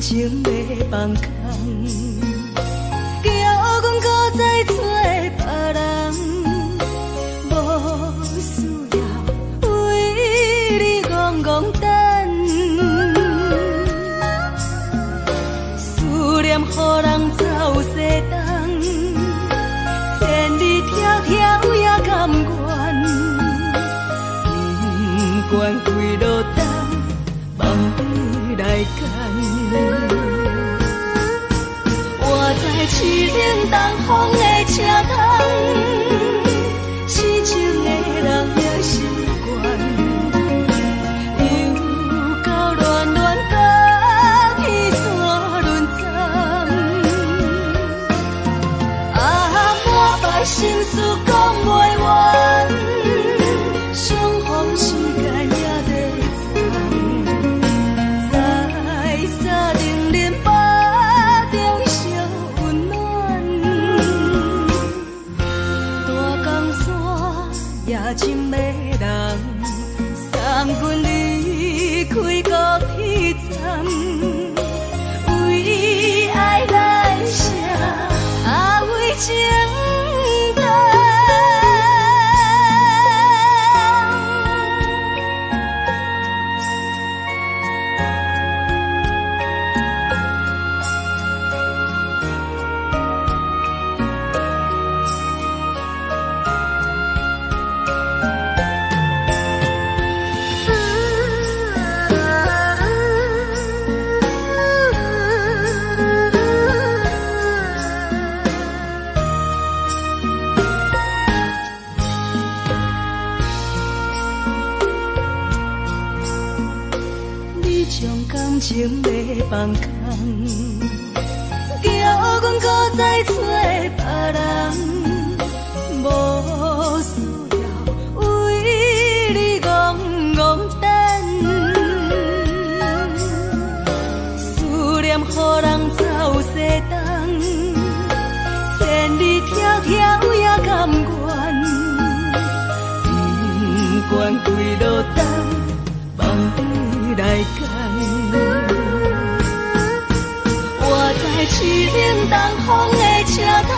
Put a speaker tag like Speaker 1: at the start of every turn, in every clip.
Speaker 1: 情要放空，叫阮搁再找别人，无需要为你戆戆等。思念予人走西东，千里迢迢也甘愿，不管几落冬，梦里来干。我在市顶东风的车窗，痴情的人也心倦，又到恋恋到去山轮站，啊，满腹心事讲袂完，相逢时间也在长，在沙丁林巴中烧温暖，大江山夜深的人，送阮离开高铁站，为爱来写啊为情长。情要放空，叫阮搁再找别人，无需要为你戆戆等。思念予人走西东，千里迢迢也甘愿，不管几落冬，梦里来干。市顶东风的车窗，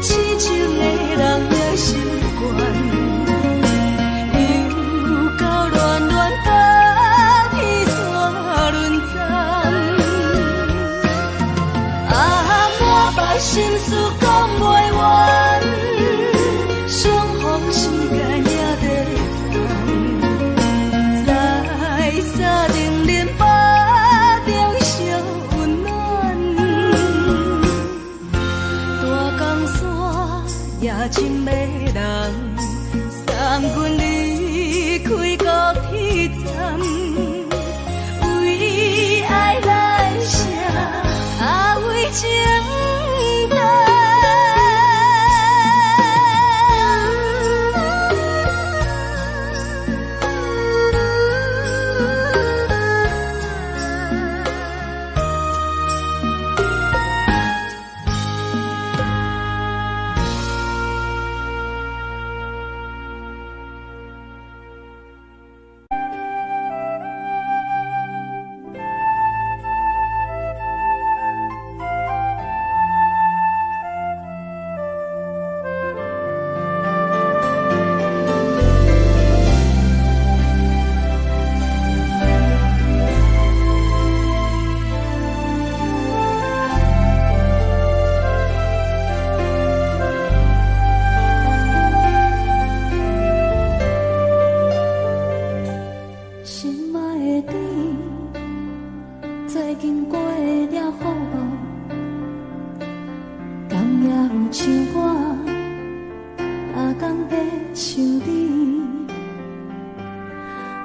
Speaker 1: 痴情的人也心倦，又到恋恋到去山轮站，啊，满腹心事讲袂完，相逢时间也在长，在沙丁林巴中烧温暖，大江山夜深的人，送阮离开高铁站，为爱来写啊为情长。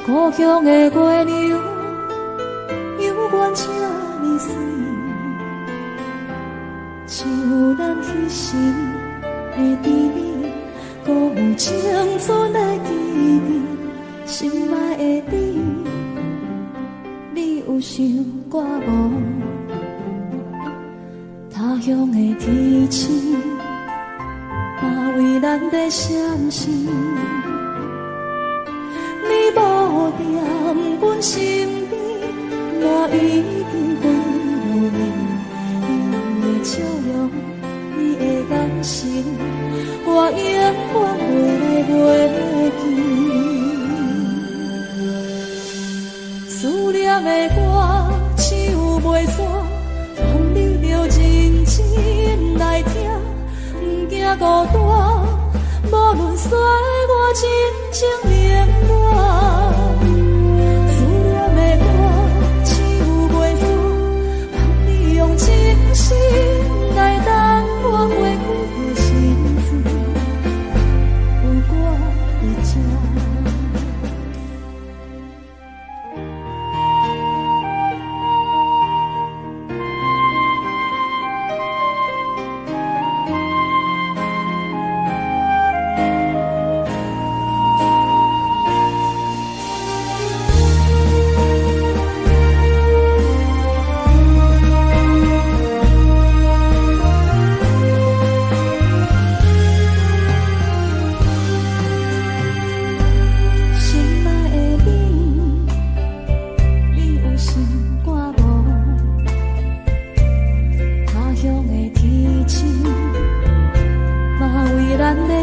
Speaker 2: 故乡的月亮，犹原这呢水，像咱彼时的甜蜜，搁有青春的记忆。心爱的你，你有想过无？他乡的天星，嘛为咱在闪烁。你无踮阮身边，我已经飞落去，你的笑容，你的眼神，我永远袂来袂记。思念的歌，唱袂煞，望你着认真来听，不惊孤单。无论山我真情冷暖，思念的歌唱袂煞，望你用真心来等我过几个日子，有我在这。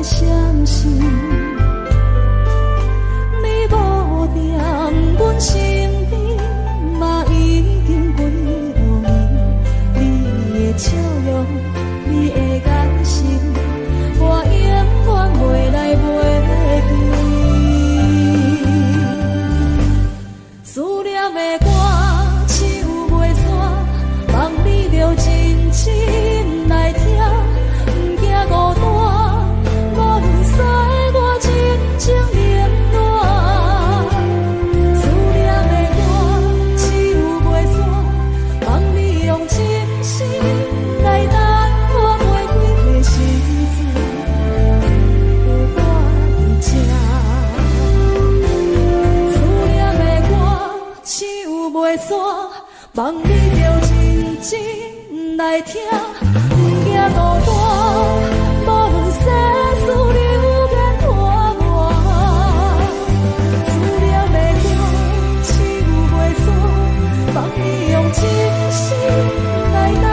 Speaker 2: 相信你无在阮身边，嘛已经飞落去。你的笑容，你的眼神，我永远袂来袂记。思念的歌唱袂煞，望你着认真来听，不惊孤单。情冷暖，思念的歌唱袂煞，望你用真心来等我过几个日子，有我在这。思念的歌唱袂煞，望你着认真来听，不惊孤单，无论世事流望你用真心来等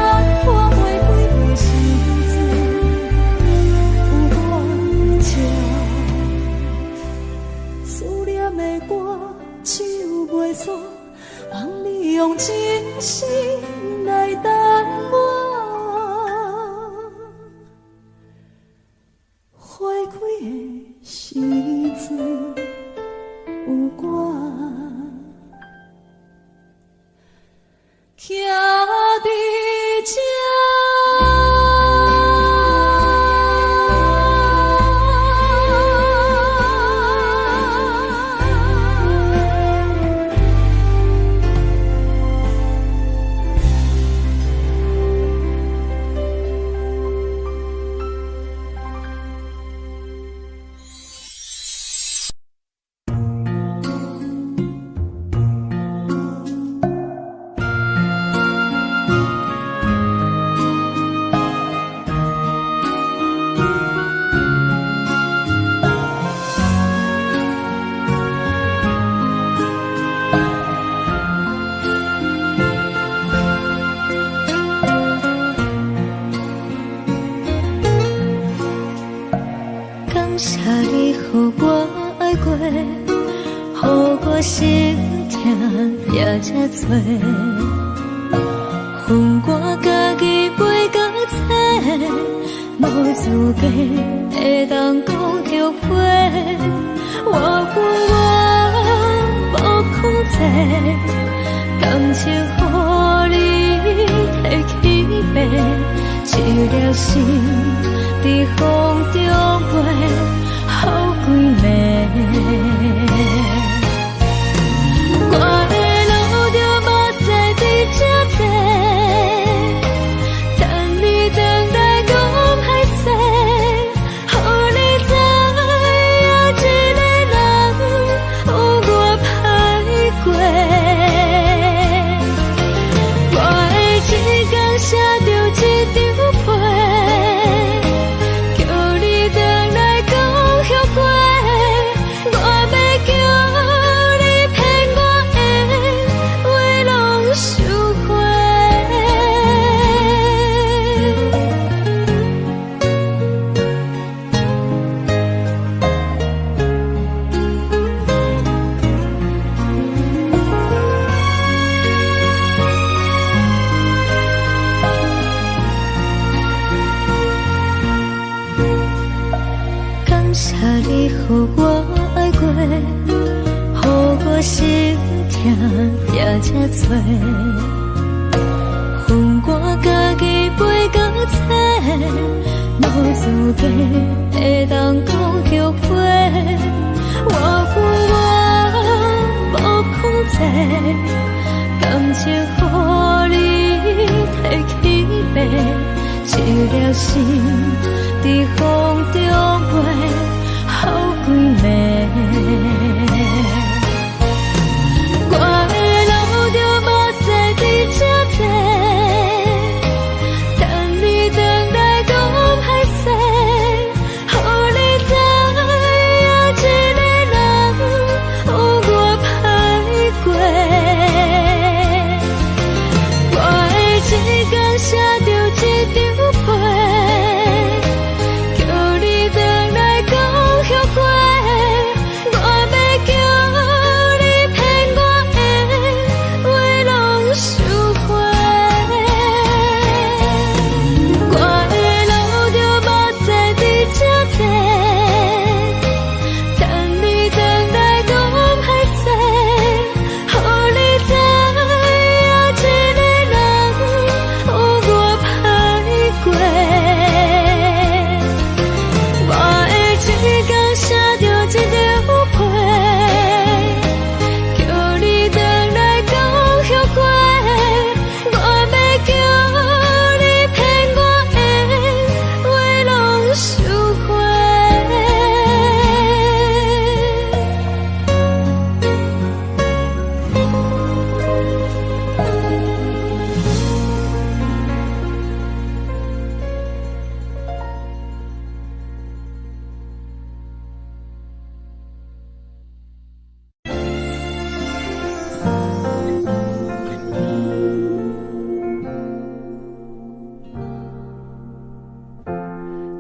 Speaker 2: 我过几个日子，有我在这。思念的歌唱袂煞，望你用真心来等我过几个日子，有我。徛伫这。心痛也这多，恨我家己袂到切，无资格会当讲后悔。我无控制，感情予你提起飞，一粒心在风中飞，好几暝。我的路着目屎在这多，等你等待讲歹势，予你知影一个人有我歹过。我的一天写着一张被，叫你回来。
Speaker 1: 谢你，予我爱过，予我心痛也这多，分我家己飞到这，无资格会当讲后悔。我负我无控制，感情予你提起白，一粒心在风中飞，好几暝。我的路就无西伫这多，等你回来讲歹势，予你知影一个人有我歹过。我的一天写着一张被，叫你回来讲后悔。我要叫你骗我的话拢收回。我的路就无西伫这多，等你回来讲歹势，予你知影一个人有我歹过。我的一天写着一张被，叫你回来讲后悔。我要叫你骗我的话拢收回。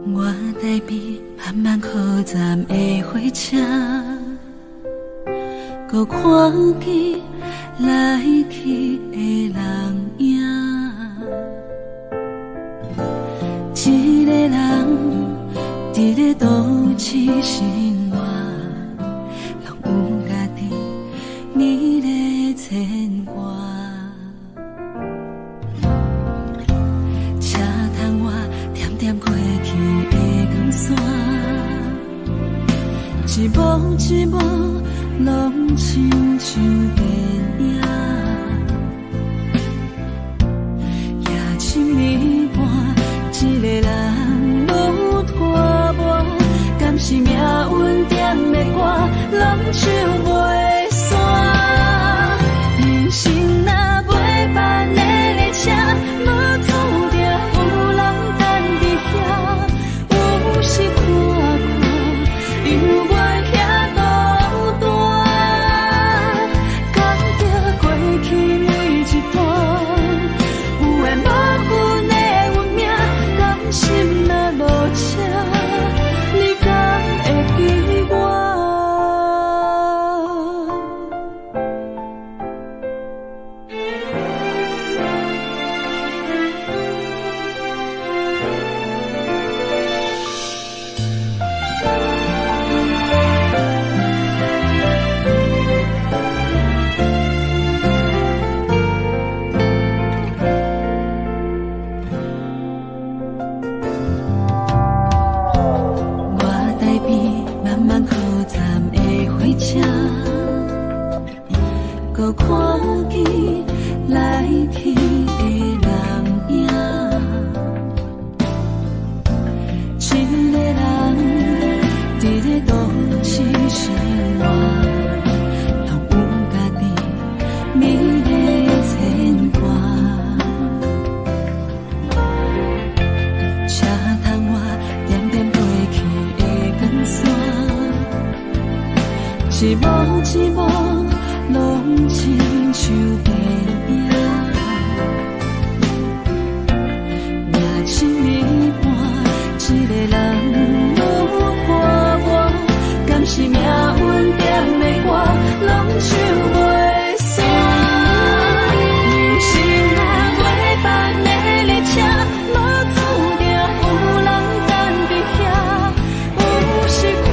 Speaker 2: 我台边慢慢靠站的火车，搁看见来去的人影。一个人伫咧都市生活，拢有家己你咧牵挂。车窗外点点过去的光线，一幕一幕拢亲像电影。夜深暝半，一个人愈拖磨，敢是命运点的歌，人唱袂散。人生若袂办的列车，无注定有人等伫遐。有时看看，犹原遐孤单，感觉过去每一段，有缘无份的运命，甘心若落车，你敢会记我？我台边慢慢靠站的火车，搁看见来去的人影。一个人伫咧都市生活，拢有家己美丽牵挂。车窗外点点过去的光线，一幕一幕拢亲像电影。夜深暝半，一个人愈拖磨，敢是命运点的歌，拢唱袂散。人生若袂办的列车，无注定有人等伫遐。有时看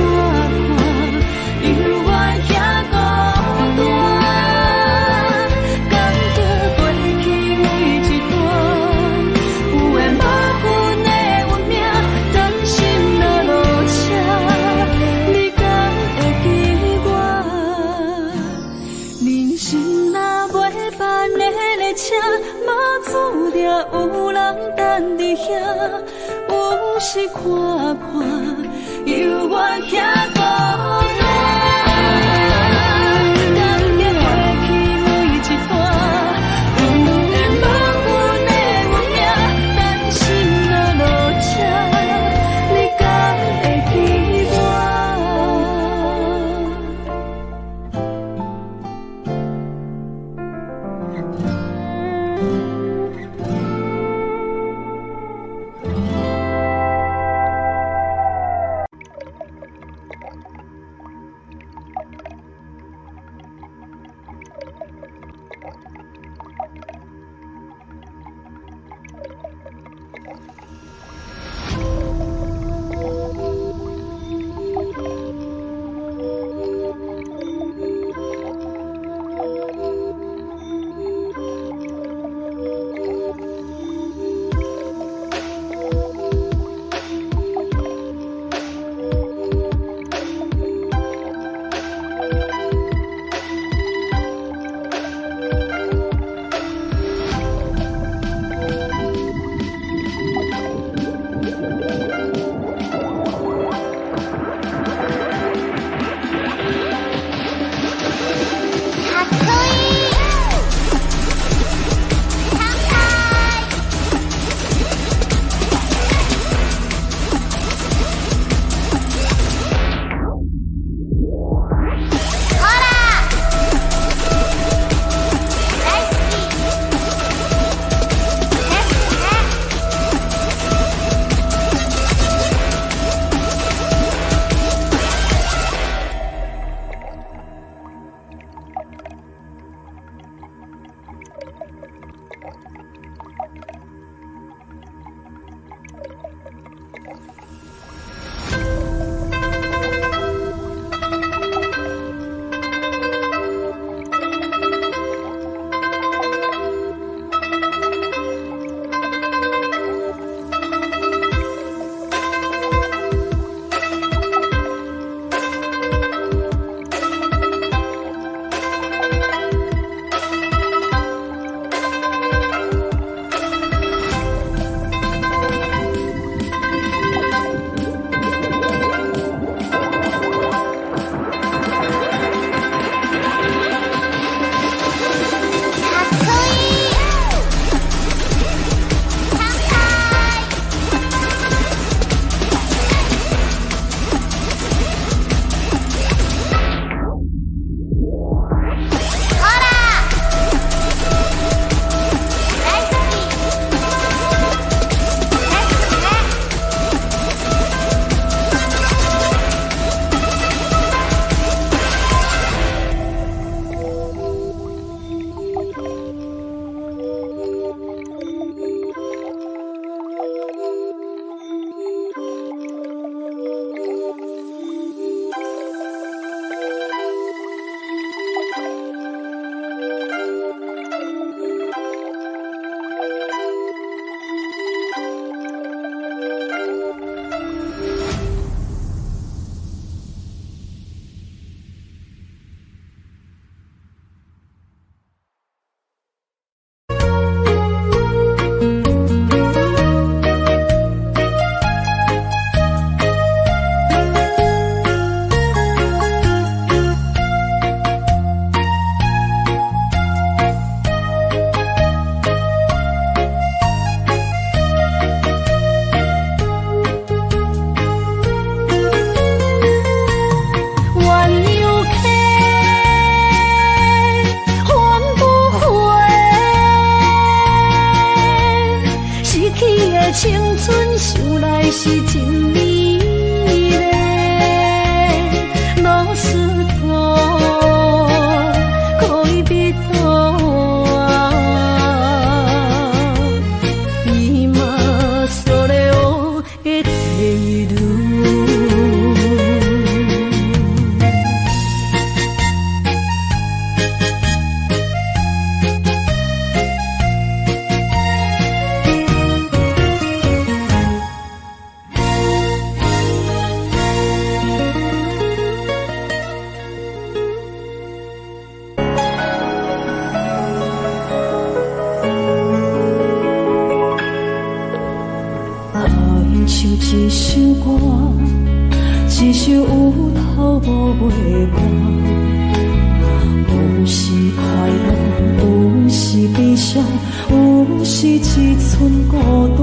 Speaker 2: 一首有头无尾歌，有时快乐，有时悲伤，有时一寸孤单。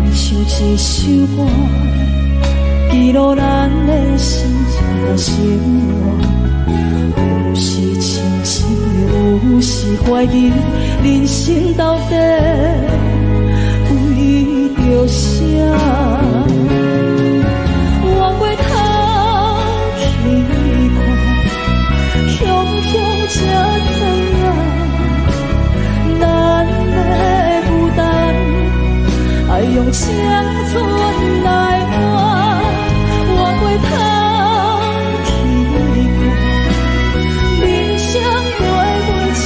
Speaker 2: 愿唱一首歌，记录咱的心情甲生活。有时清醒，有时怀疑，人生到底为着啥？我回头去看，雄雄才知影，咱的负担爱用青春来换。我回头去看，人生月月凄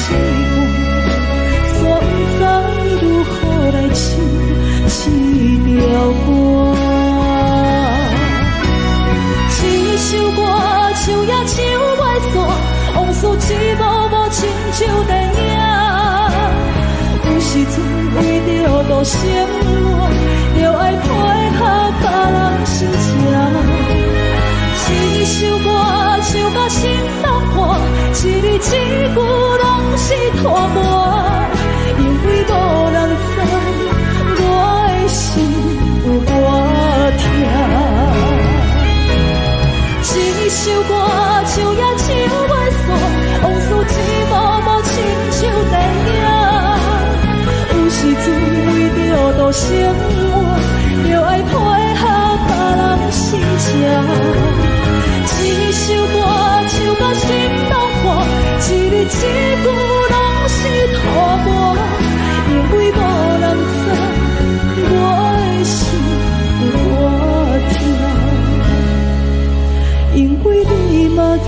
Speaker 2: 寒，煞不知如何来唱这条歌。一首歌唱也唱袂煞，往事一幕幕亲像电影。有时阵为着度生活，就爱配合别人心情。一首歌唱到心动破，一字一句拢是拖磨，因为无人知我的心有多痛。一首歌唱也唱袂煞，往事一幕幕亲像电影。有时阵为着度生活，就爱配合别人心情。一首歌唱到心动破，一字一句拢是拖磨，因为无人知我的心有多痛。因为你嘛知，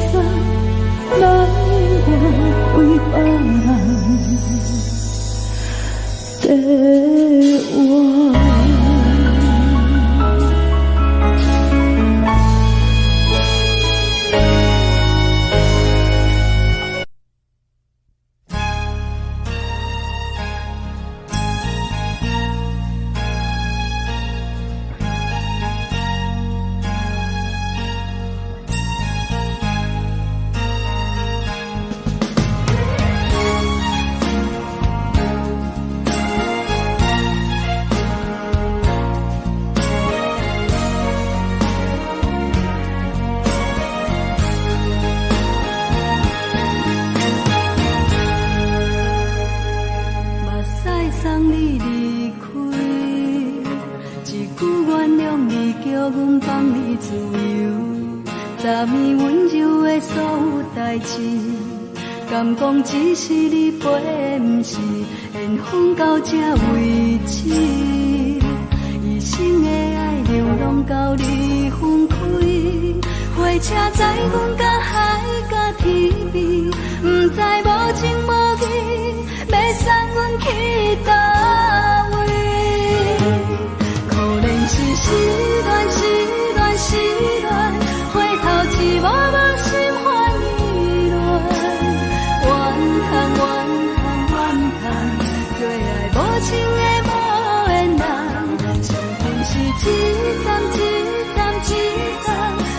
Speaker 2: 咱我为别人在我。敢讲只是你陪，不是缘分到这为止。一生的爱流浪到你分开，火车载阮甲海甲天边，不知无情无义，要送阮去倒位？可能是失恋，失恋，失恋，回头一幕幕心烦意乱。最爱无情的无缘人，相逢是一站一站一站，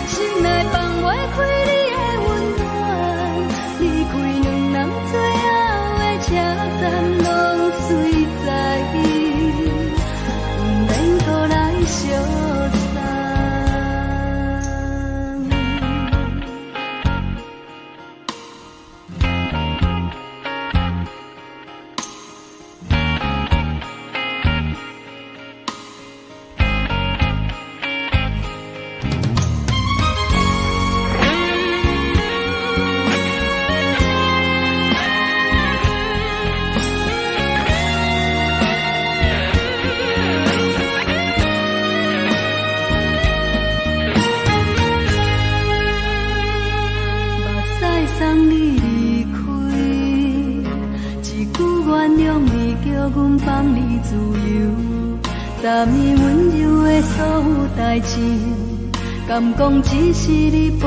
Speaker 2: 心内放袂开你的温暖。离开两人最后的车站，拢随在不免搁来相送。昨暝温柔的所有代志，敢讲只是你陪，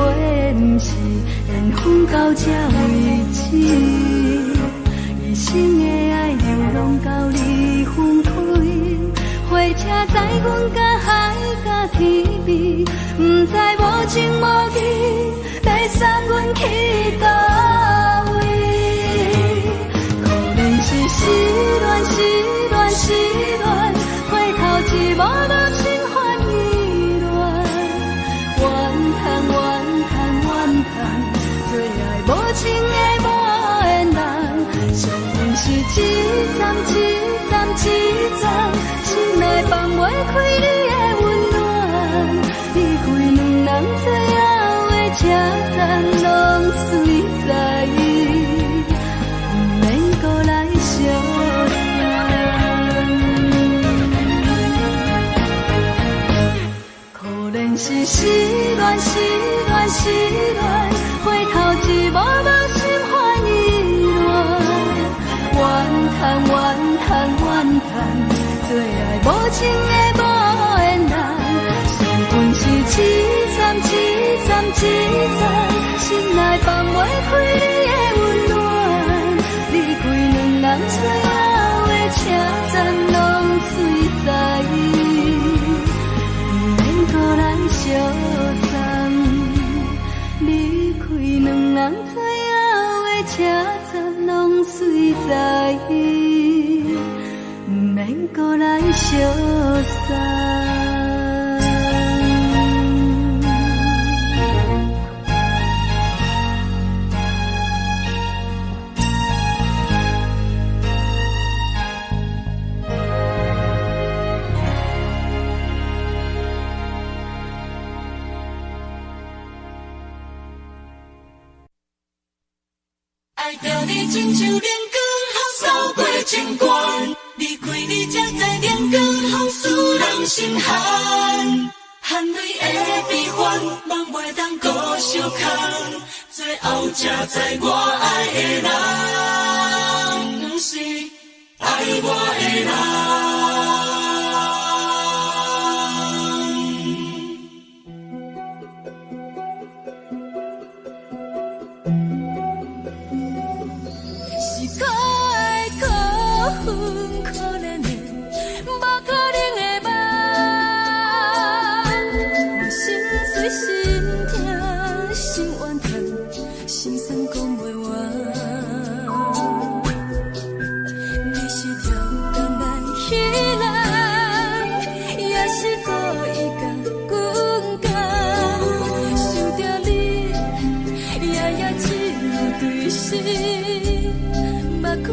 Speaker 2: 不是缘分到这为止。一生的爱流浪到你分开，火车载阮甲海甲天边，
Speaker 1: 不知无情无义，要送阮去叨位？可能是失恋，失恋，失恋，回头一幕幕心烦意乱，怨叹，怨叹，怨叹，最爱无情的无缘人，上恨是一站一站一站，心内放袂开你的温暖，离开两人最后的车站，拢随在意，不免搁来相送。可能是失恋，失恋，失恋，回头一幕幕心烦意乱，怨叹，怨叹，怨叹，最爱无情的无缘人，上恨是一站一站一站，心内放袂开你的温暖，离开两人最后的车站，拢随在意，不免搁来相送。离开两人最后的车站，拢随在意，不免搁来相送。
Speaker 3: 爱着你亲像连光风扫过千关，离开你才知连光风使人心寒。含泪的悲欢，望袂当搁相牵，最后才知我爱的人，不是爱我的人。
Speaker 1: 可怜的，无可能的梦，我心碎心痛心怨叹，心酸讲袂完。你是条工来彼人，也是故意甲阮讲，想着你，夜夜只有对视，目看。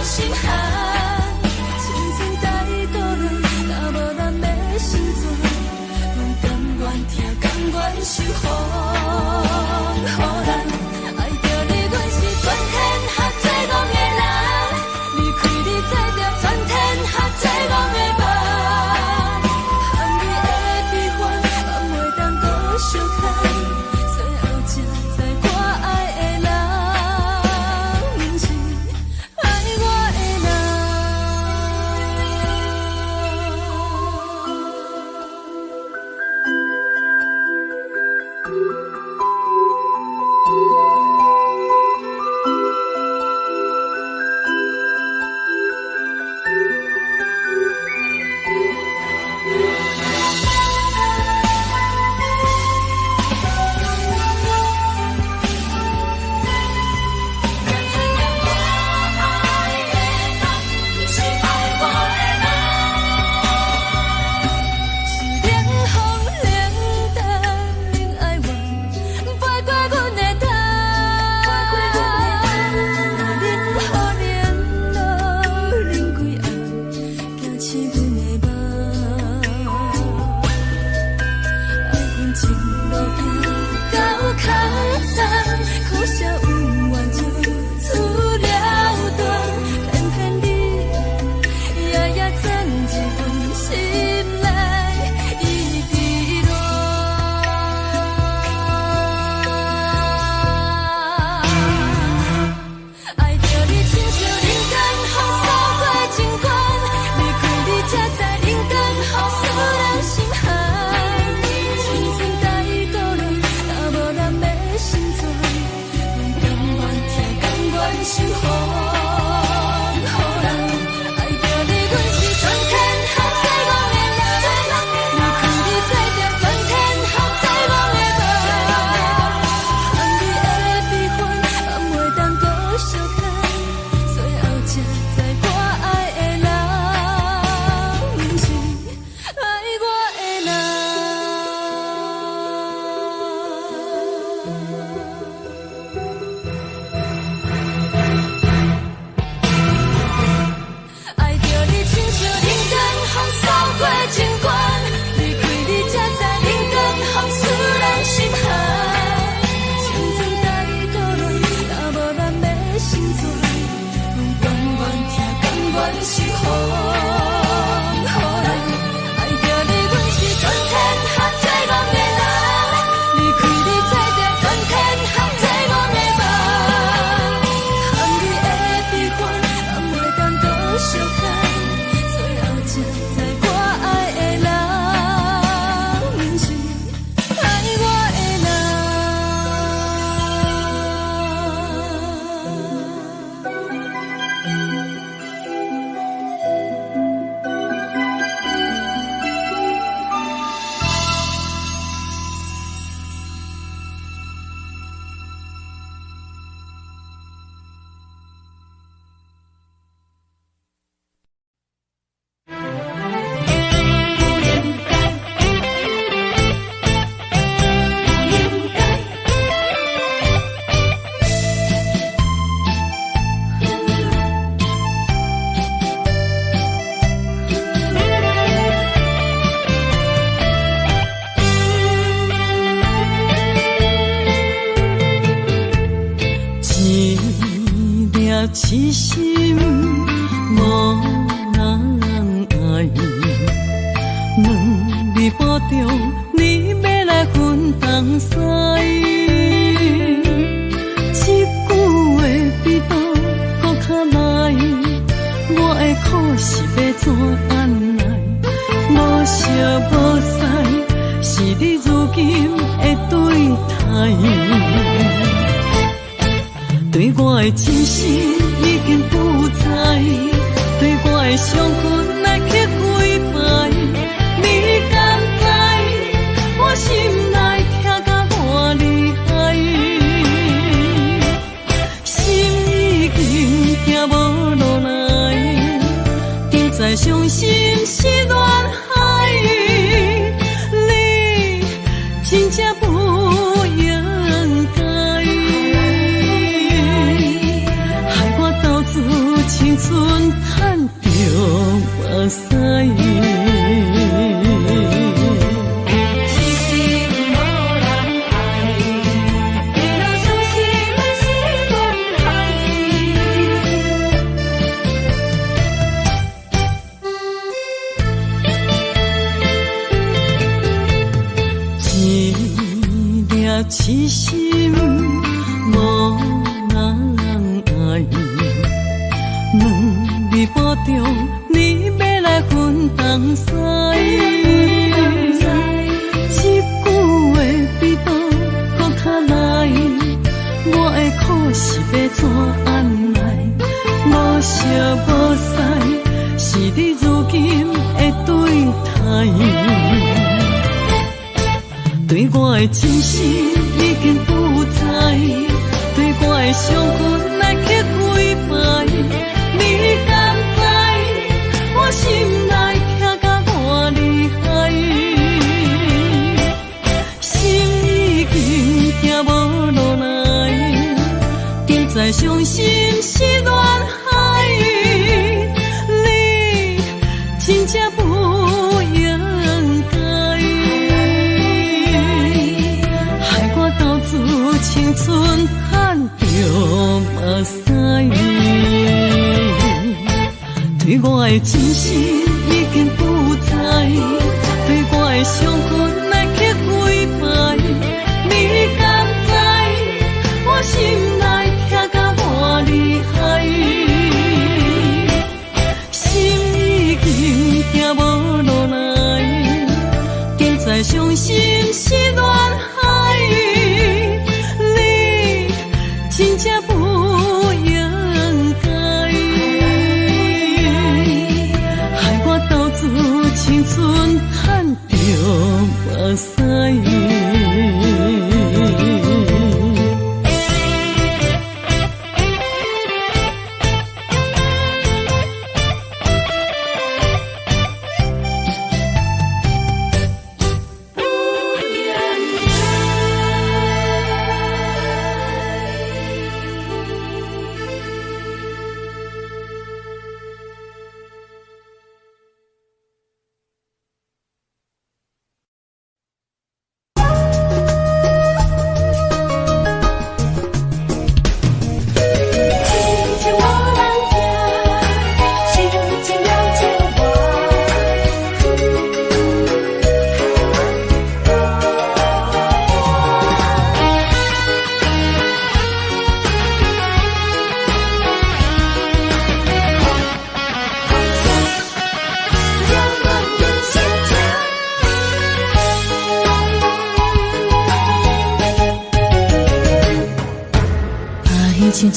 Speaker 1: 心寒，亲像带倒落，若无咱要生存，拢甘愿听，甘愿受风雨咱。爱着你，阮是全天下最戆的人，离开你才着全天下最戆的梦。含你的悲欢，望袂当搁相牵，最后才知我爱的人，不是爱我的人。全是风，人爱着你，阮是全天下最戆的人。离开你才知全天下最戆的梦。含你的悲欢，敢袂当搁相牵？最后才知我爱的人，毋是爱我的人。痴心无人爱，两日半中你要来分东西，一句话比刀搁较来，我的苦是要怎安来？无烧无屎，是你如今的对待。对我的真心已经不知，对我的伤痕来去几摆，你敢知我心内痛甲偌厉害？心已经行无落来，定再伤心是恋海，你真正不应该。青春赚着目屎，痴心无人爱，为了伤心的是恋海。一粒痴心无人爱。两日半中，你要来分东西，一句话比刀搁较来，我的苦是要怎安来？无烧无屎，是你如今的对待。对我的真心已经不知，对我的伤痕来去几摆。你敢知我心内痛甲偌厉害？心已经行无落来，定再伤心是恋海，你真正不应该，害我斗志青春赚着目屎。对我的真心已经不知，对我的伤痕来去几摆，你敢知我心内痛甲偌厉害？心已经行无落来，定再伤心是恋海，你真正不应该。青春赚着目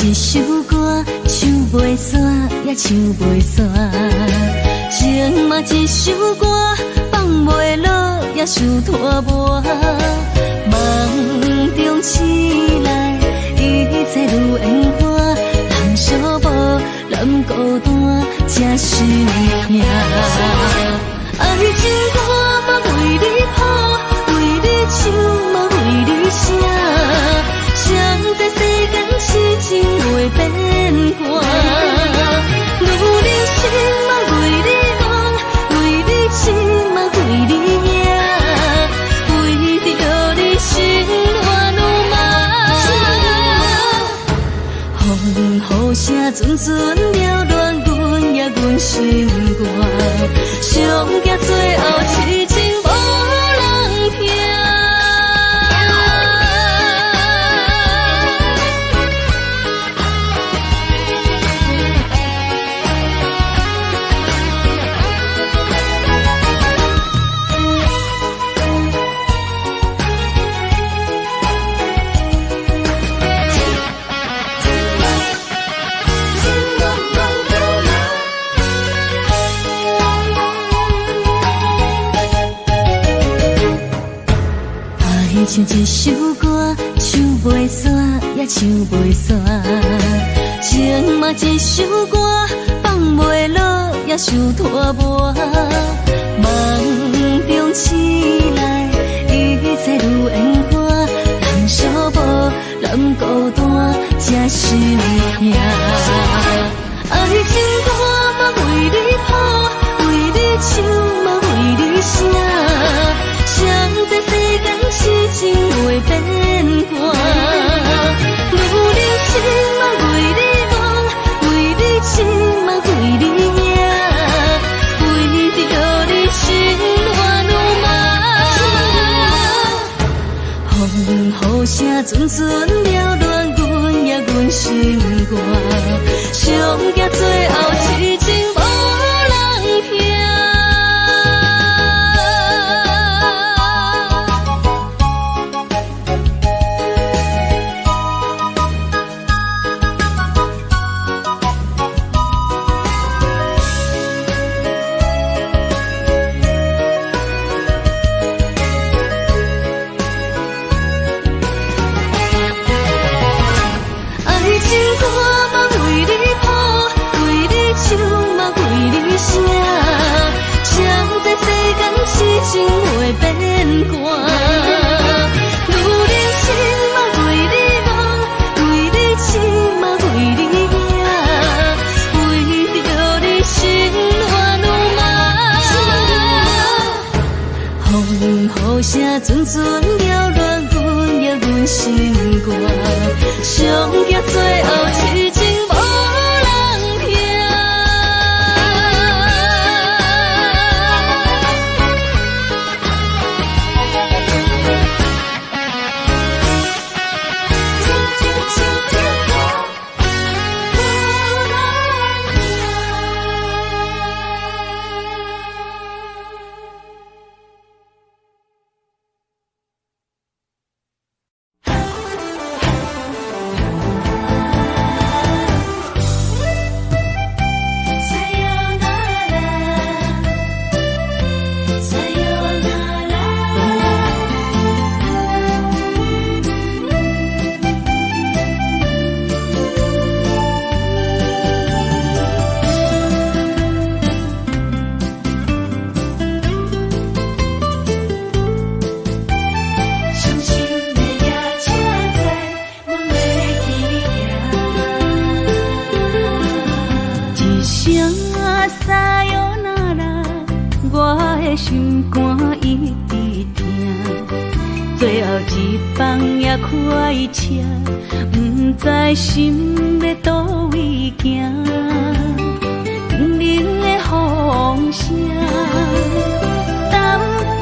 Speaker 1: 一首歌，唱袂煞，也唱袂煞。情嘛一首歌，放袂落，也想拖磨。梦中醒来，一切如烟花。人寂寞，人孤单，才是痛。爱情歌嘛为你谱，为你唱嘛为你写。谁知世间痴情袂变卦，女人心嘛为你梦，为你痴嘛为你命，为着你心乱如麻。风雨声阵阵缭乱，阮也阮心肝，上惊最后痴情无人听。唱一首歌，唱袂煞，也唱袂煞。情嘛一首歌，放袂落，也想拖磨。梦中醒来，一切如烟花。人寂寞，人孤单，才是痛。爱情歌嘛为你谱，为你唱嘛为你写。谁知世间痴情袂变卦，女人心嘛为你梦，为你痴嘛为你命，为着你心乱如麻。风雨声阵阵缭乱，阮也阮心肝，上惊最后痴情无人听。痴情袂变卦，女人心嘛为你梦，为你痴嘛为你命，为着你心乱如麻。风雨声阵阵缭乱，阮也阮心肝，上惊最后痴情无人听。心肝一直疼，最后一放也开车，不知心要倒位行。冷冷的风声，淡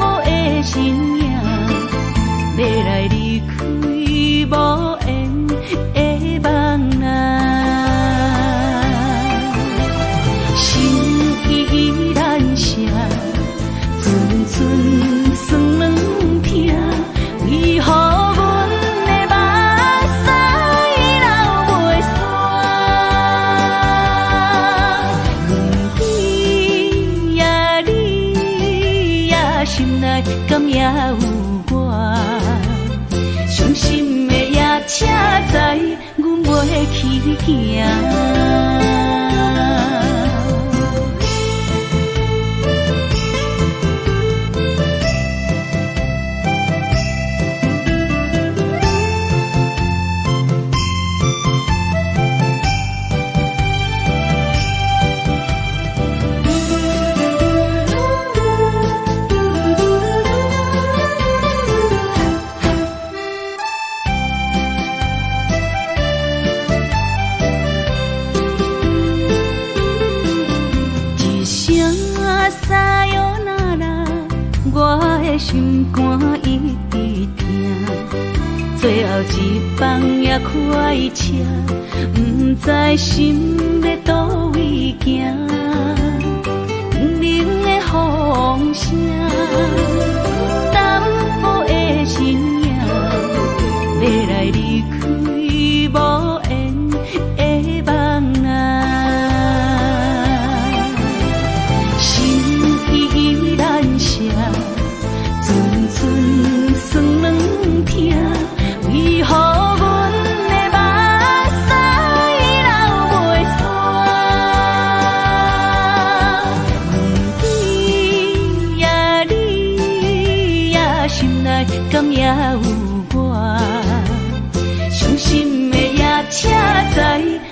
Speaker 1: 薄的身影，要来离开无缘的梦啊，心依然舍。阵阵酸软痛，为何阮的目屎流袂煞？去行。心肝一直疼，最后一放也开车，不知心要倒位行。冷冷的风声，淡薄的身影，要来离开无缘的梦啊，心依然舍。酸软疼，为何阮的目屎流袂煞？你呀你呀，心内敢也有我？伤心的夜车载，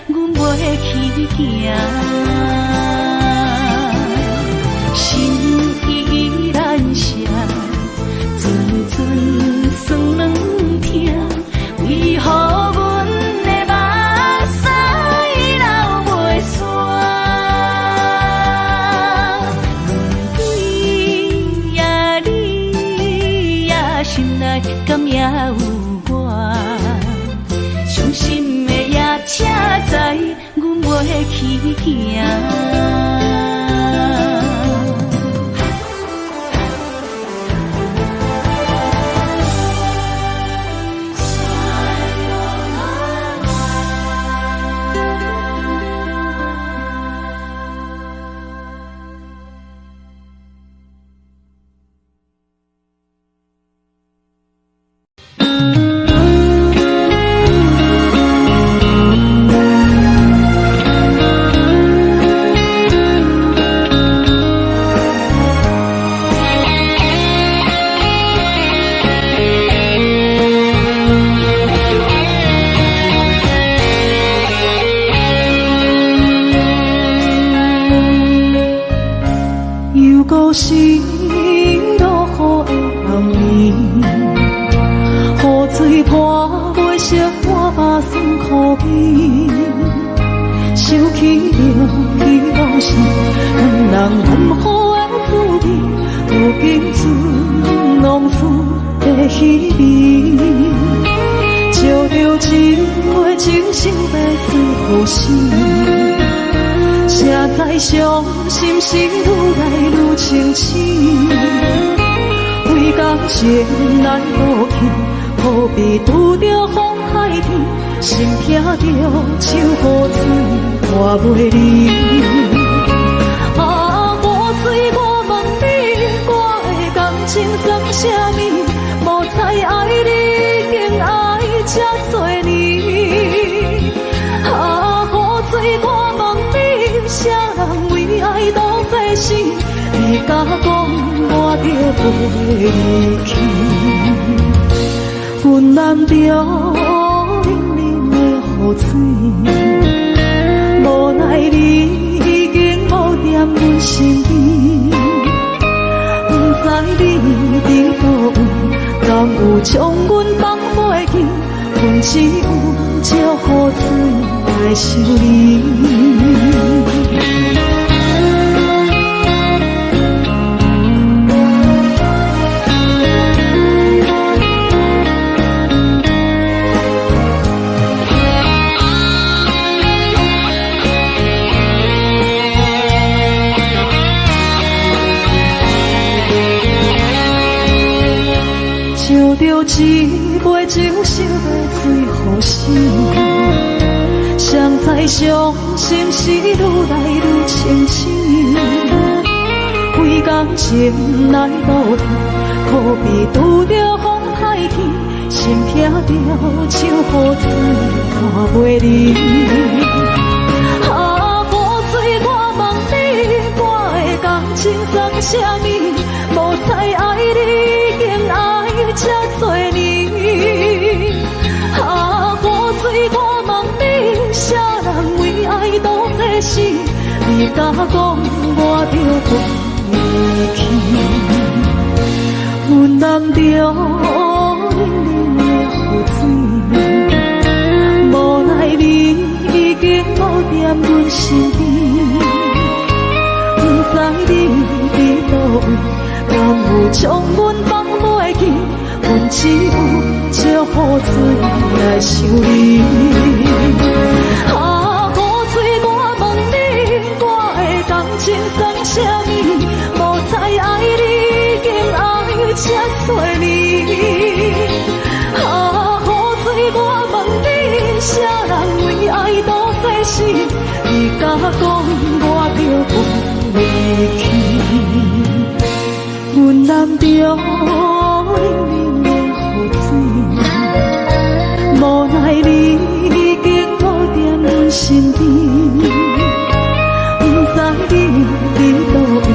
Speaker 1: 阮袂去行。心依然舍。酸软疼，为何阮的目屎流袂煞？你呀你呀，心内敢也有我？伤心的夜车载，阮袂去行。
Speaker 2: 心落雨的暗暝，雨水泼袂熄我目酸苦味，想起了彼往事，两人暗好的滋味，如今只浪费的稀微，照着一月情深的最好心。谁知伤心事愈来愈清醒，为感情难过去，何必拄着风海天，心痛着手雨水看袂离。啊，雨水，我问你，我的感情算啥物？无知爱你，竟爱这多年。啊，雨水，我问你，啥人为爱都费心？你甲讲我着袂离去，阮难着冷冷的雨水，无奈你已经无踮阮身边，不知你伫倒位，敢有将阮放飞去？阮只有借雨水来想你。照着一杯情深的最好心，谁知伤心事愈来愈清醒，为感情来倒腾，何必拄着风海天，心痛着像雨水看袂离。啊，雨水，我问你，我的感情算啥物？无再爱你，竟爱这多年。啊，雨水，我问你，啥人为爱赌这死？你甲讲我着离去，阮淋着冷冷的雨水，无奈你已经无踮阮身边，不知你伫倒位，敢有将阮放袂记？阮只有借雨水来想你。啊，雨水，我问你，我的感情算啥物？无再爱你，竟爱这多年。啊，雨水，我问你，啥人为爱赌这死？你甲讲我着离去，阮淋着冷冷的雨水，无奈你已经无踮阮身边，不知你伫倒位，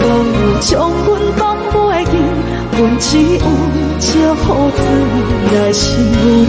Speaker 2: 敢有将阮放袂记？阮只有借雨水来想你。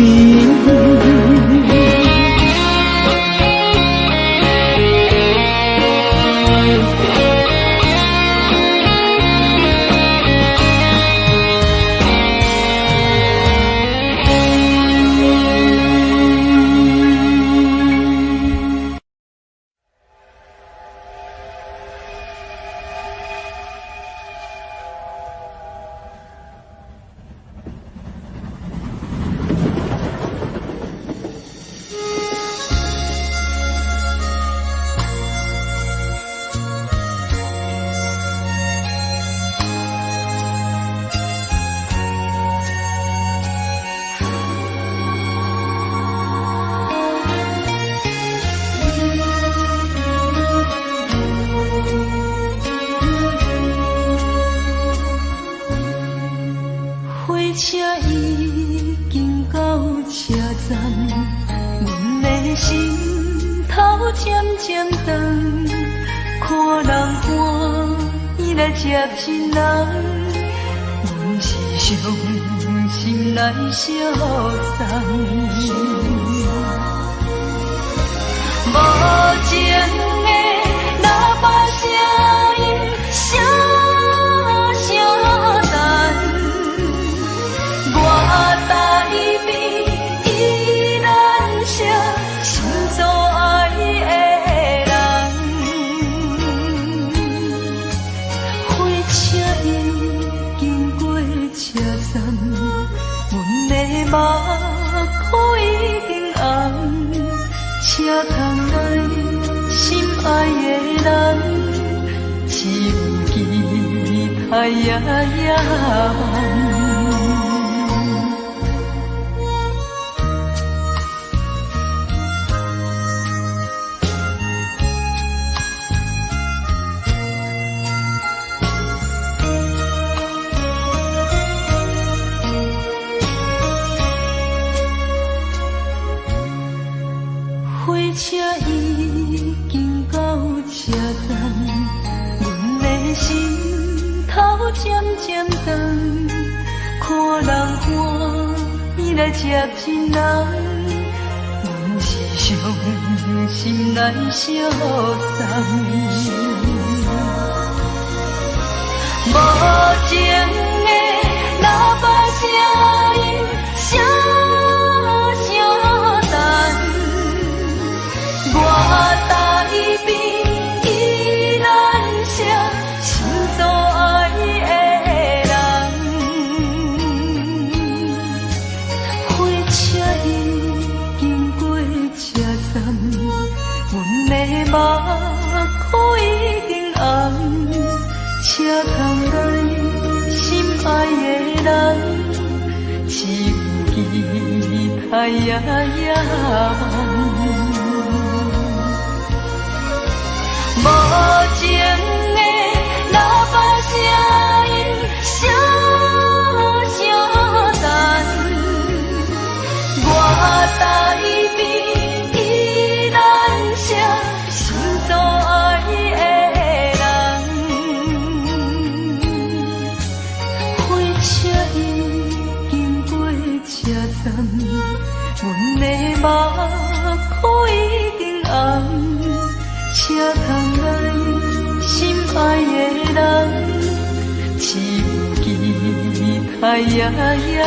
Speaker 1: 消散，无情的喇叭声音，声声淡。我台边依然是心所爱的人，火车已经过车站。的目眶已经红，车窗内心爱的人，只有期待夜夜梦。火车已经到车站，阮的心头渐渐长，看人欢喜来接亲人，阮是伤心来消散，无情的喇叭声音，声声淡。我台边依然是心所爱的人，火车已经过车站，阮的目眶已经红，车窗内心爱的人，只有期待夜夜梦。无情的喇叭声音，声声淡。哎呀呀。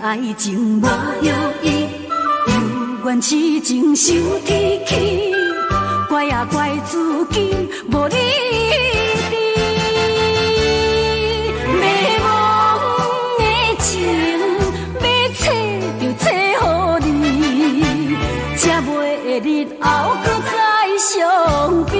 Speaker 1: 爱情无药医，有缘痴情受天气，怪啊怪自己无理智。迷茫的情，要找就找予你，才袂日后搁再相比。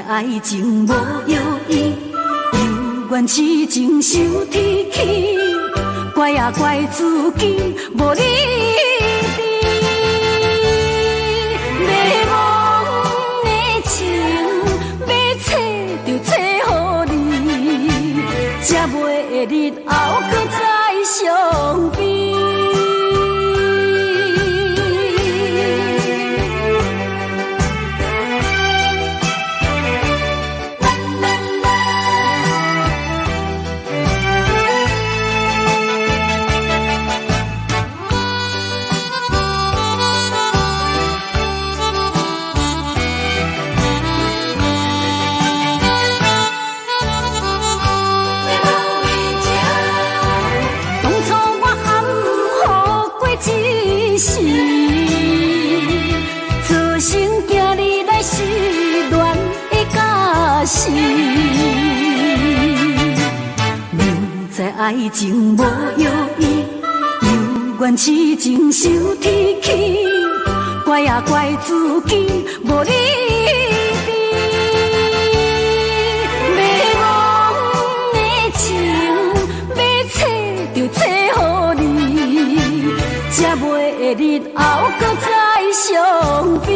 Speaker 1: 爱情无药医，有缘痴情受天气，怪啊怪自己无理智。迷茫的情，要找就找予你，才袂日后搁再相比。爱情无药医，有缘痴情受天气，怪啊怪自己无理智。迷茫的情，要找就找予你，才袂日后搁再相比。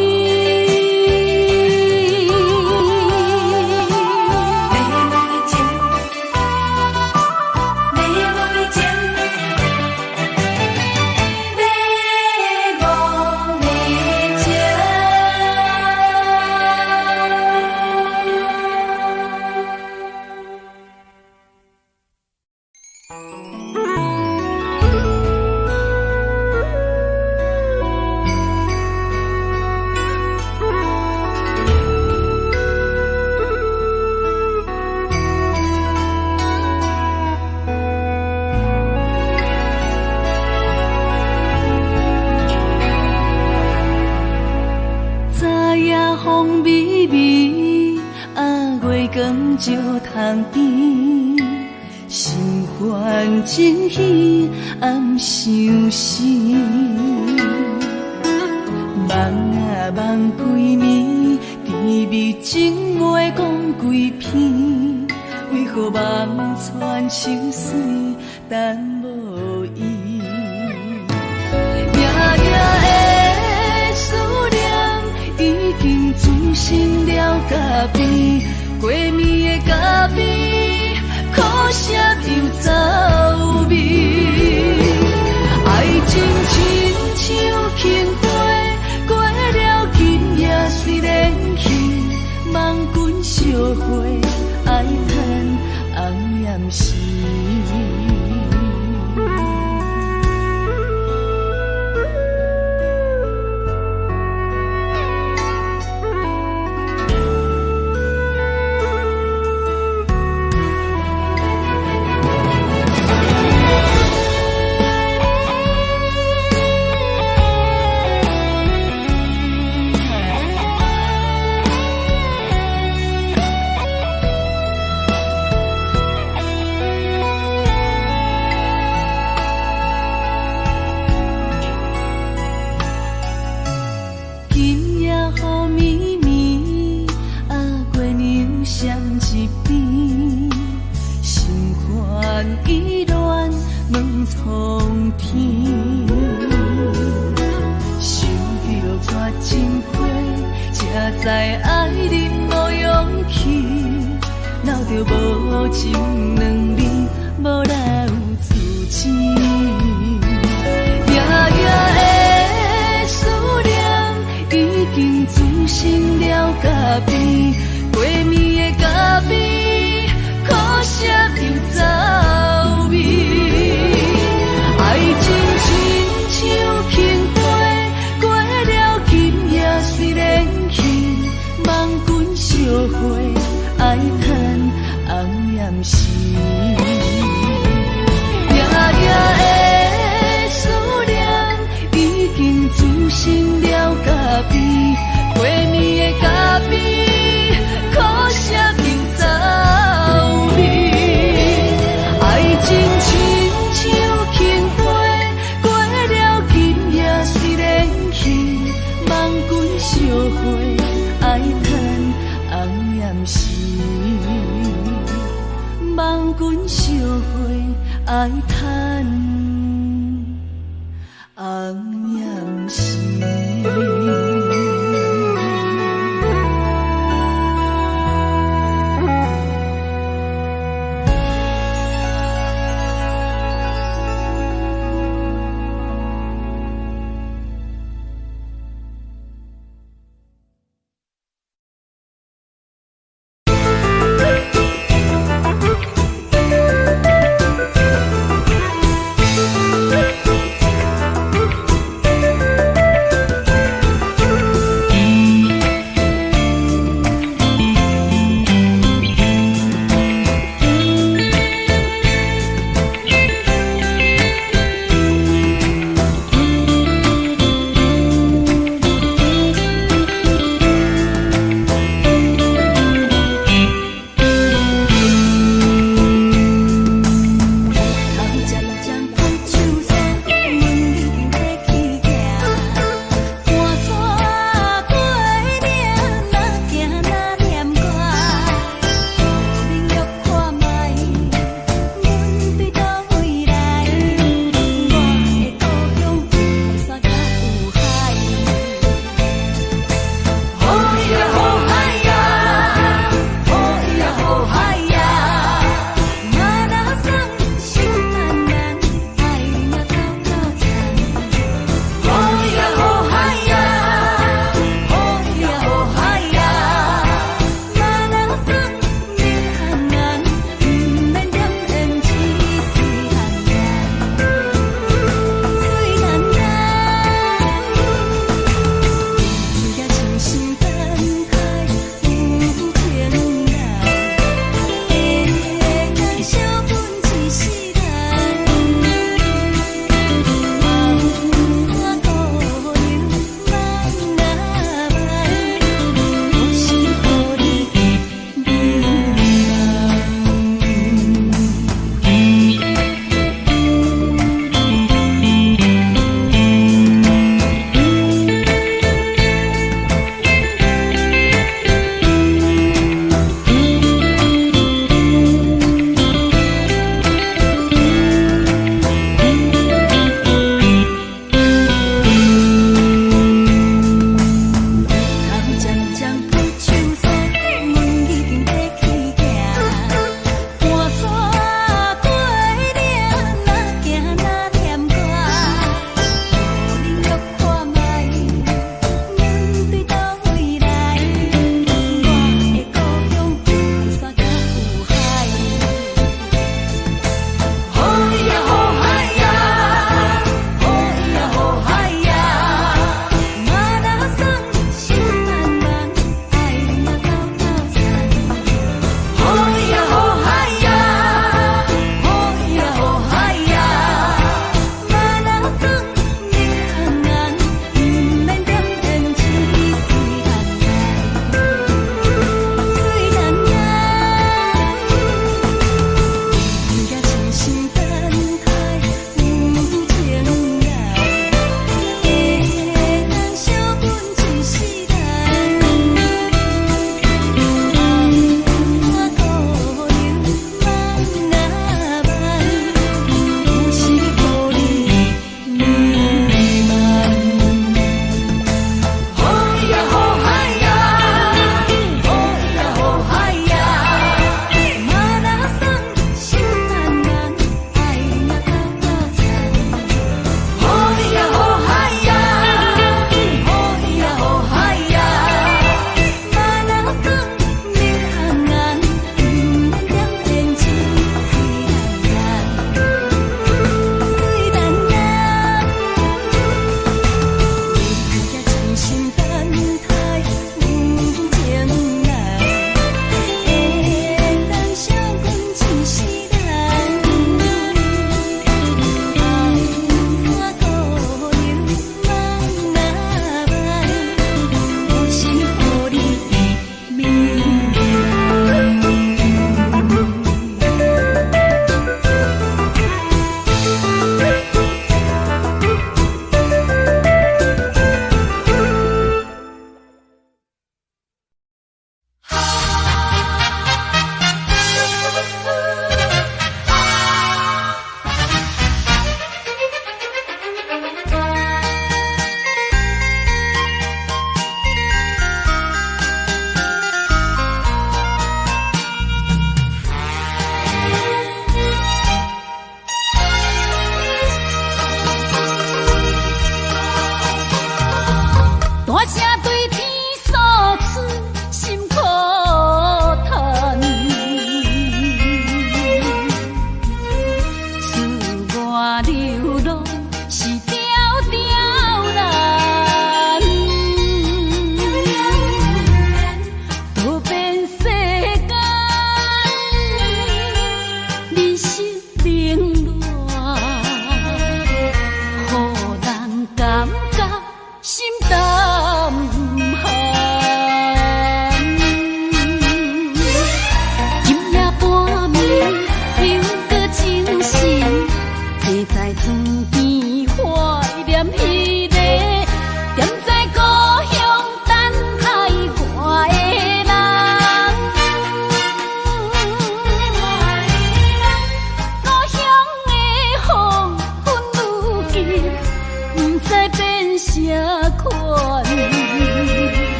Speaker 1: 石塘边，心烦真喜暗相思。梦啊梦几暝，甜蜜情话讲几篇，为何梦穿秋水等无依？夜夜的思念已经滋生了咖啡，过暝的咖啡，苦涩又走味。爱情亲像轻飞，过了今夜虽然去，梦君烧花，爱叹红颜时。在爱人无勇气，闹着无情两字，无留自知。夜夜的思念已经滋生了咖啡，过暝的咖啡，苦涩又走味。爱情亲像轻飞，过了今夜虽然去，梦君烧花，爱叹红颜时。夜夜的思念已经滋生了咖啡，过暝的咖啡，苦涩又走味。爱情亲像轻飞，过了今夜虽然去，梦君烧花，爱叹红颜时。梦君烧花，爱叹红颜时。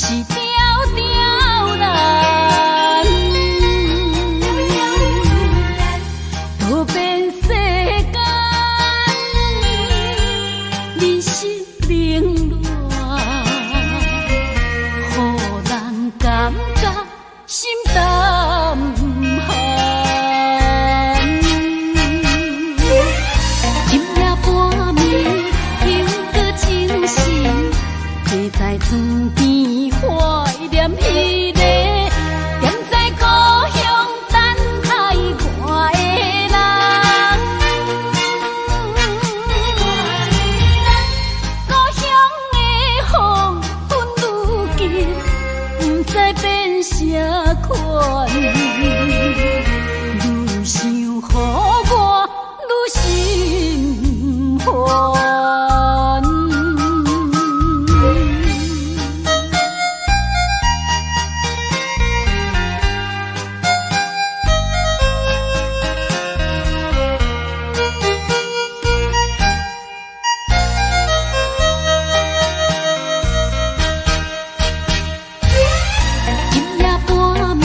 Speaker 1: 是条条人，多变世间，人生冷暖，予人感觉心淡寒。今夜半暝，听歌清醒，坐在床边怀念彼个，踮在故乡等待我的人。故乡的风云愈急，不知变啥款，愈想予我愈心烦。今夜半暝，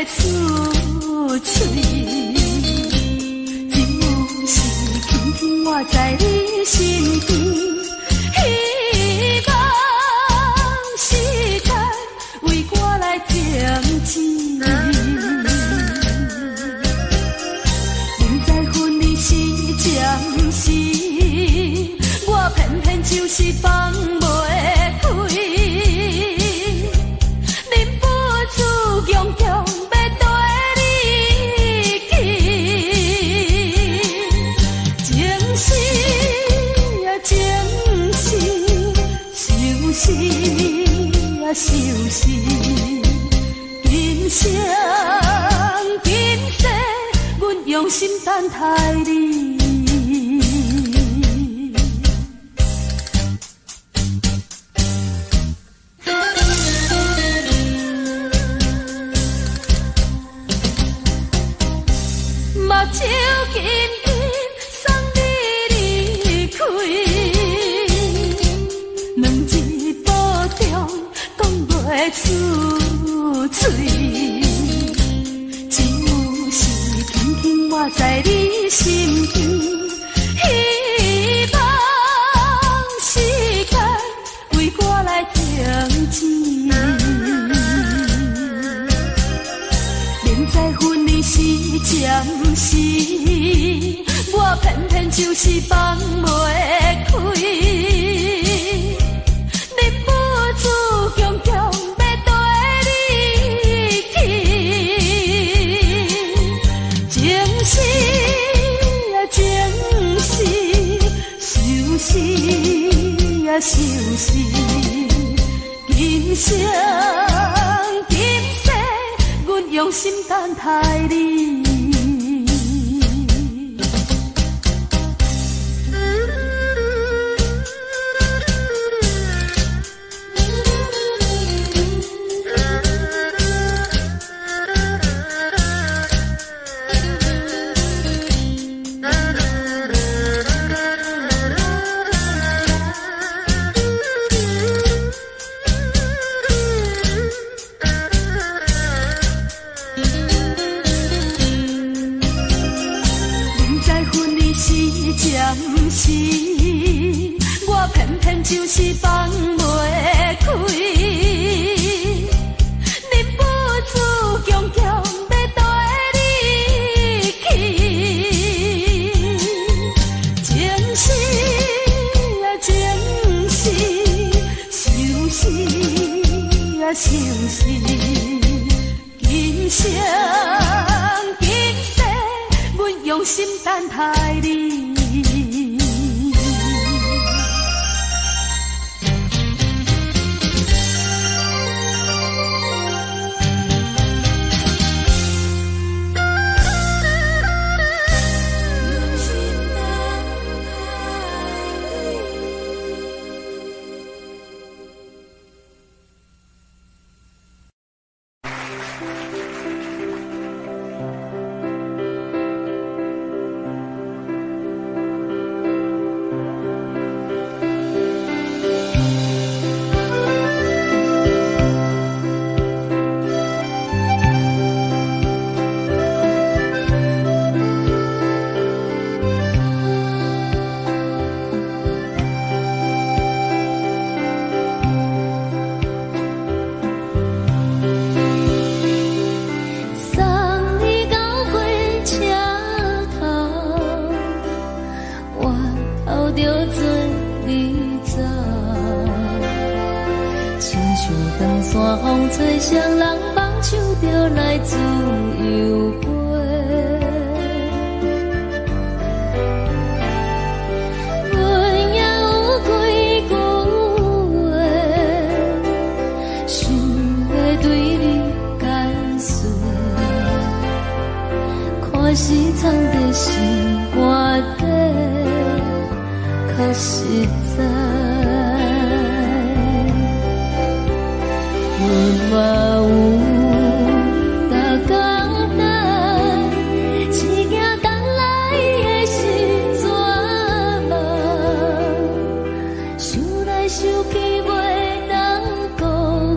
Speaker 1: 出嘴，情有时轻轻活在你身边，希望时间为我来停止。明知分离是暂时，我偏偏就是放袂开。忍不住强强要跟你去，情是啊情是，想是啊想是，今生今世，阮用心等待你。目睭紧紧送你离开，两字保重讲袂出嘴，情有时轻轻活在你身边，希望时间为我来停止。明知分离是暂时，我偏偏就是放袂开，忍不住强强要跟你去，情是啊情是，想是啊想是，今生今世，阮用心等待你。暂时，我偏偏就是放袂开，忍不住强强要跟你去，情是啊情是，想是啊想是，今生今世，阮用心等待你。吹双人梦唱着来自由飞，阮也有几句话，想要对你解释，看是藏在心肝底，较实在。阮嘛有逐工等，一件等来的是怎梦？想来想去袂当辜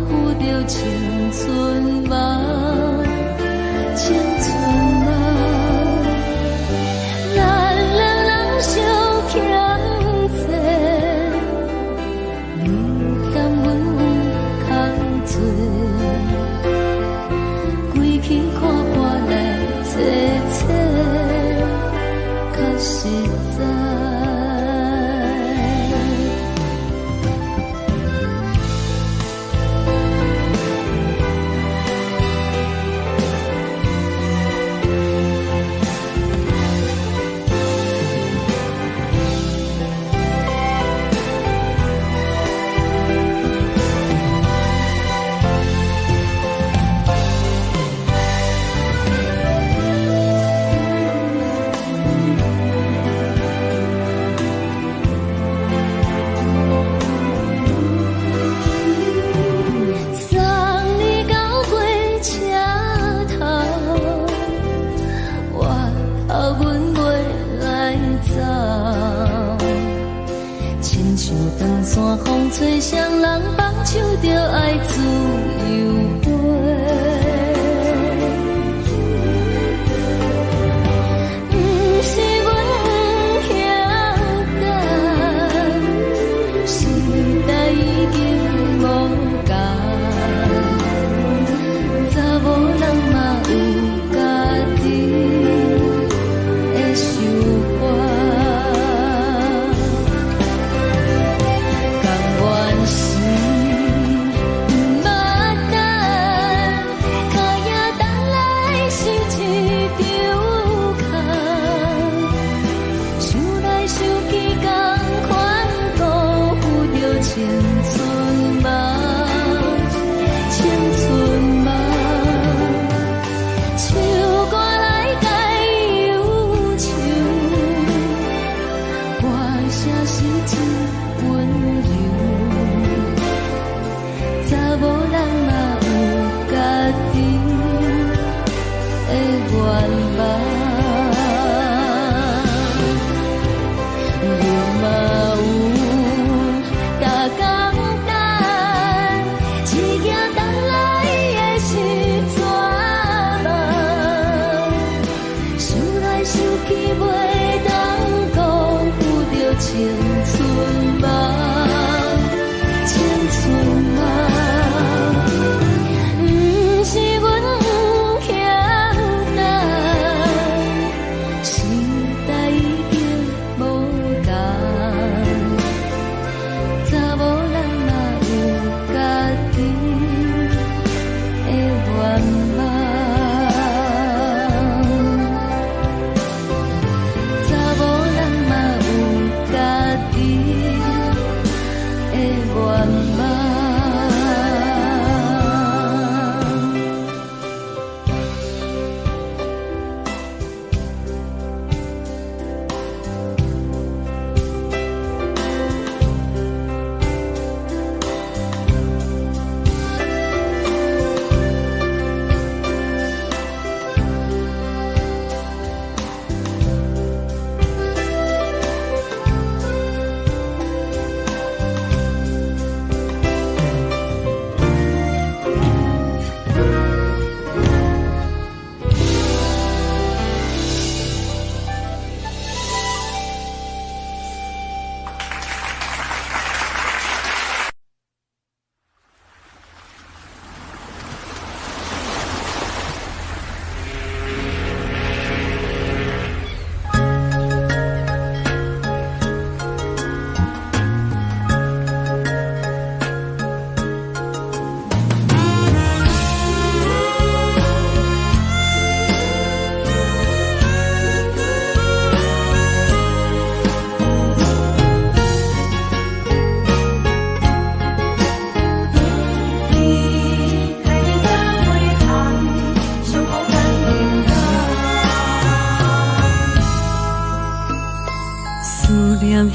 Speaker 1: 负着青春梦，
Speaker 2: 归去看破来切切，较实在。山风吹双人放手着爱自由飞，不是阮不晓得，时代已经无同，查某人嘛有家己的想法。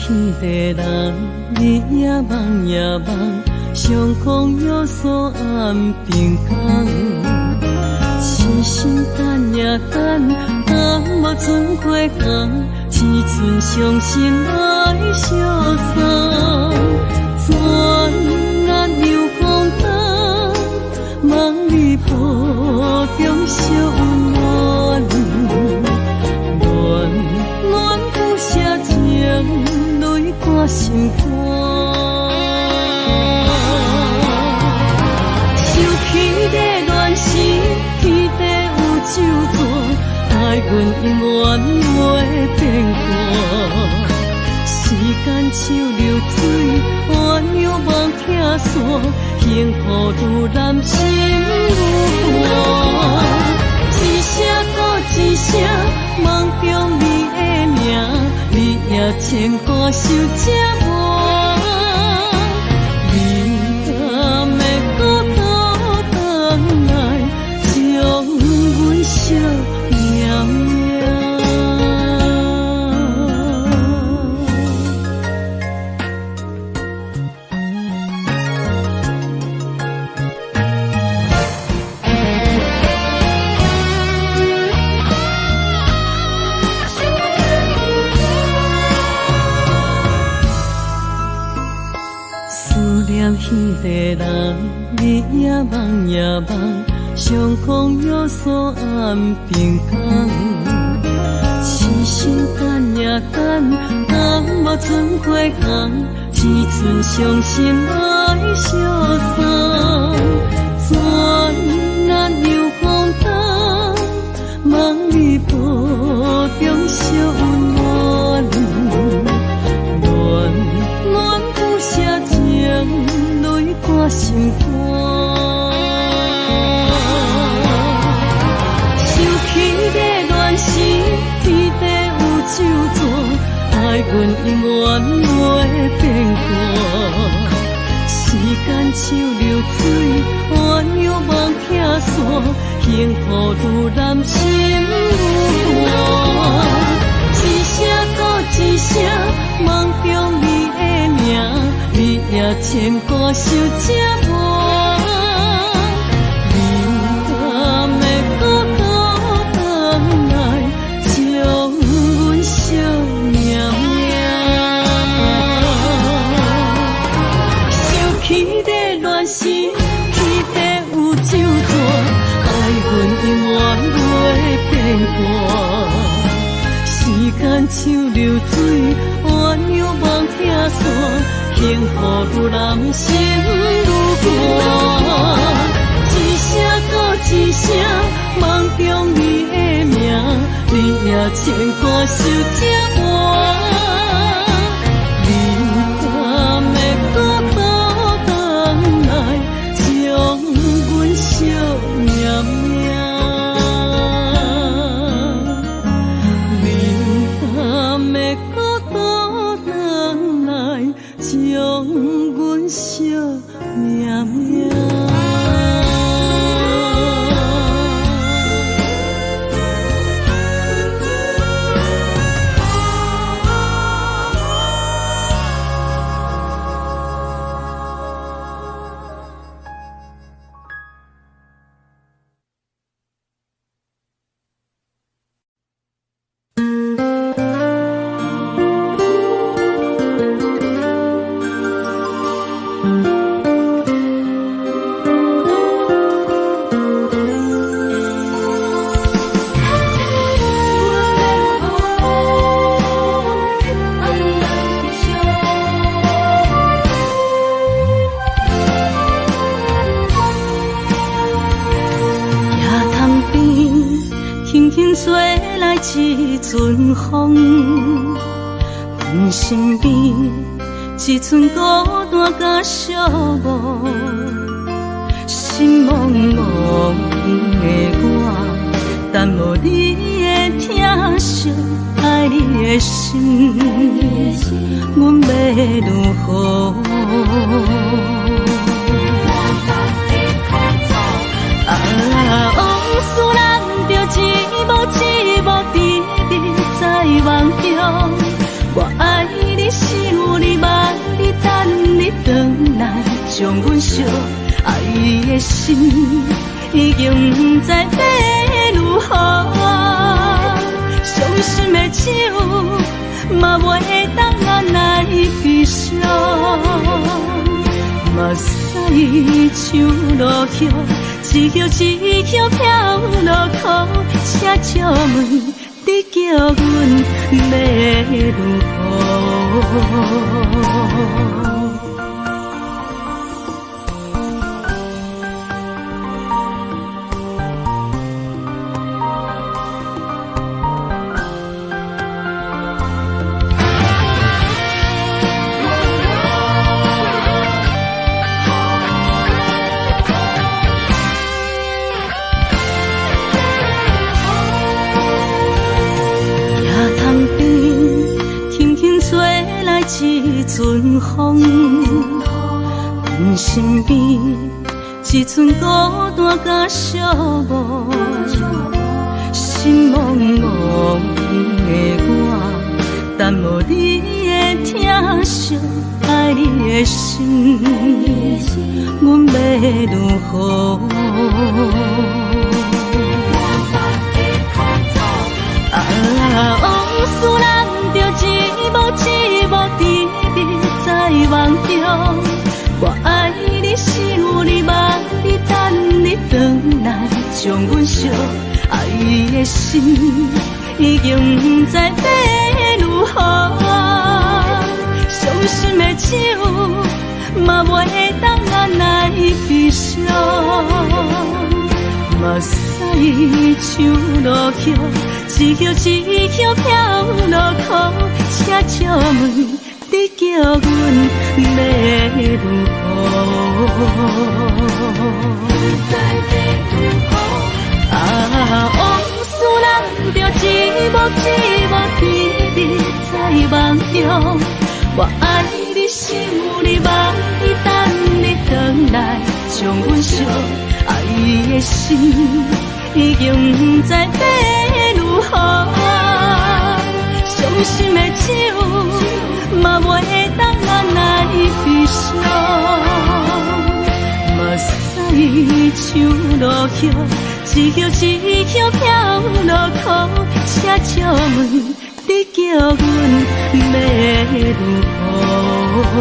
Speaker 4: 彼个人，日夜梦夜梦，相逢又锁暗平空。痴心等呀等，等无准回航，只剩伤心来相送。转眼又光灯，梦里抱中小温暖，暖暖不写情。泪挂心肝，想起在乱世，天地有咒诅，爱阮永远袂变卦。时间像流水，换又望听线，幸福愈难心愈寒。一声搁一声，梦中你的名，你也牵挂受折磨。你敢会搁倒转来，将阮惜命命？彼个人，日夜梦夜梦，相逢约锁暗平空。痴心等也等，等无春花红，只剩伤心来相送。转难又风灯，梦里波中惜温暖。暖不下情。我心肝，受气在乱世，天地有咒诅，爱阮永远袂变卦。时间像流水，换又望听线，幸福愈难心愈寒。一声搁一声，梦中你的名。你也牵挂受折磨，你敢会搁倒转来，将阮惜命命？受气在乱世，天地有咒诅，爱阮永远袂变卦。时间像流水，换又望听线。幸福愈难心愈寒，一声搁一声，梦中你的名，你也牵挂受折磨。你敢会搁倒转来，将阮惜命命？你敢会搁倒转来？将阮惜命命。一阵风，阮身边一寸孤单甲寂寞，心茫茫的我，等无你的疼惜，爱你的心，阮要如何？往事咱着一幕一幕甜蜜在梦中，我爱你是有你望你等你回来，将阮惜爱的心已经不知要如何，伤心的手嘛袂当咱来悲伤，目屎像落雨。一叶一叶飘落雨，车照问你叫阮要如何？阵风，阮身边只剩孤单甲寂寞，心茫茫的我，等无你的疼惜，爱你的心，阮要如何？往事难着一幕一幕甜蜜在梦中，我爱你想你望你等你回来将阮惜，爱你的心已经不知要如何，伤心的手嘛袂当按来悲伤，目屎像落雨，一叶一叶飘落雨，请借问你叫阮要如何？往事难着一幕一幕甜蜜在梦中，我爱你想你望你等你回来将阮惜，爱的心已经不知要如何，伤心的手嘛袂当按来悲伤，目屎像落雨，一叶一叶飘落雨，请借问你叫阮要如何？